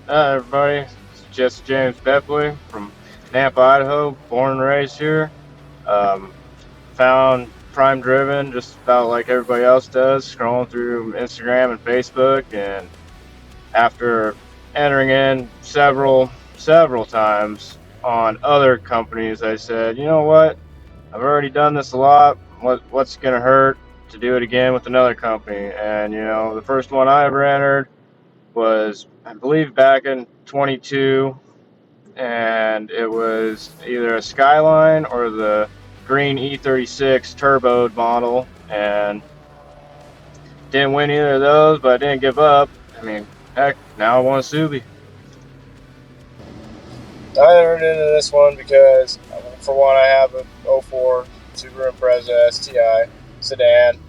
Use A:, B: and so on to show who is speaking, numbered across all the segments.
A: Hi, everybody. It's Jessee Boepple from Nampa, Idaho. Born and raised here. Um, Found Prime Driven just about like everybody else does, scrolling through Instagram and Facebook. And after entering in several times on other companies, I said, you know what? I've already done this a lot. What's gonna hurt to do it again with another company? And the first one I ever entered was, I believe, back in 22, and it was either a Skyline or the green E36 turboed model, and didn't win either of those, but I didn't give up. I mean, heck, now I want a Subi.
B: I entered into this one because, for one, I have a '04 Subaru Impreza STI sedan.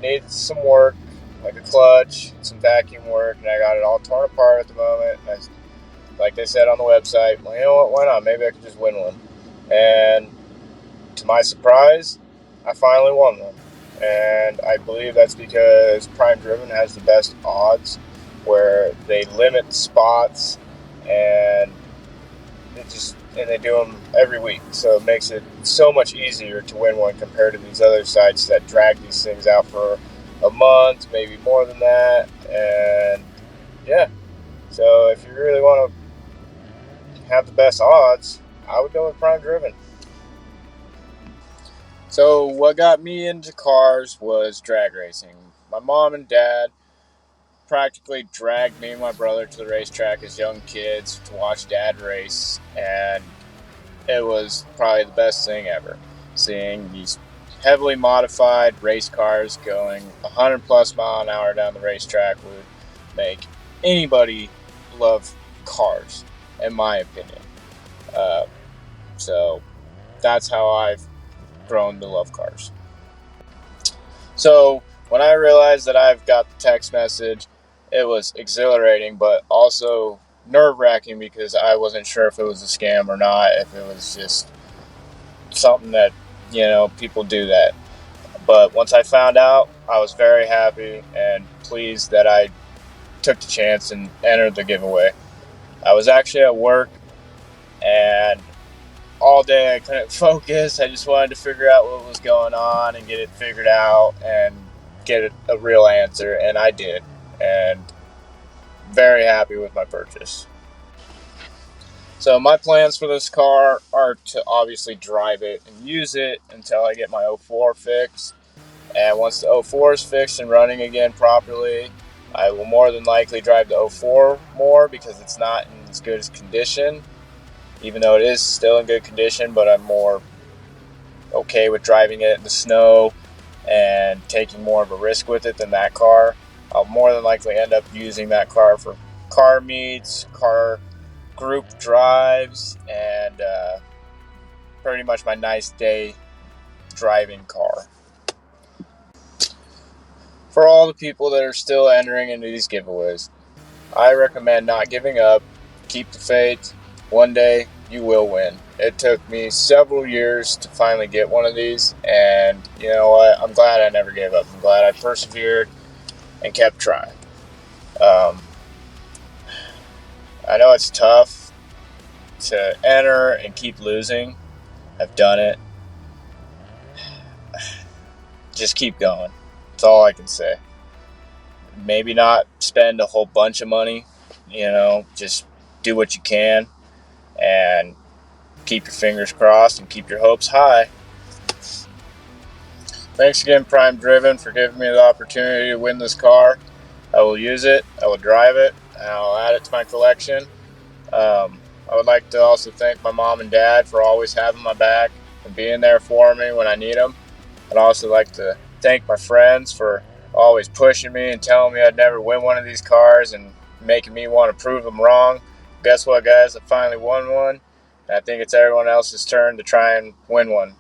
B: Needs some work, like a clutch, some vacuum work, and I got it all torn apart at the moment. And like they said on the website, well, you know what? Why not? Maybe I could just win one. And to my surprise, I finally won one. And I believe that's because Prime Driven has the best odds, where they limit spots and they do them every week, so it makes it so much easier to win one compared to these other sites that drag these things out for a month, maybe more than that. And yeah, so if you really want to have the best odds, I would go with Prime Driven. So what got me into cars was drag racing. My mom and dad practically dragged me and my brother to the racetrack as young kids to watch dad race, and it was probably the best thing ever. Seeing these heavily modified race cars going 100 plus mile an hour down the racetrack would make anybody love cars, in my opinion. Uh, so that's how I've grown to love cars. So when I realized that I've got the text message, it was exhilarating, but also nerve-wracking because I wasn't sure if it was a scam or not, if it was just something that, people do that. But once I found out, I was very happy and pleased that I took the chance and entered the giveaway. I was actually at work, and all day I couldn't focus. I just wanted to figure out what was going on and get it figured out and get a real answer, and I did. And very happy with my purchase. So my plans for this car are to obviously drive it and use it until I get my '04 fixed. And once the '04 is fixed and running again properly, I will more than likely drive the '04 more because it's not in as good as condition, even though it is still in good condition, but I'm more okay with driving it in the snow and taking more of a risk with it than that car. I'll more than likely end up using that car for car meets, car group drives, and pretty much my nice day driving car. For all the people that are still entering into these giveaways, I recommend not giving up. Keep the faith. One day you will win. It took me several years to finally get one of these, and you know what? I'm glad I never gave up. I'm glad I persevered and kept trying. Um, I know it's tough to enter and keep losing. I've done it. Just keep going. That's all I can say. Maybe not spend a whole bunch of money, just do what you can and keep your fingers crossed and keep your hopes high. Thanks again, Prime Driven, for giving me the opportunity to win this car. I will use it, I will drive it, and I'll add it to my collection. I would like to also thank my mom and dad for always having my back and being there for me when I need them. I'd also like to thank my friends for always pushing me and telling me I'd never win one of these cars and making me want to prove them wrong. Guess what, guys? I finally won one, and I think it's everyone else's turn to try and win one.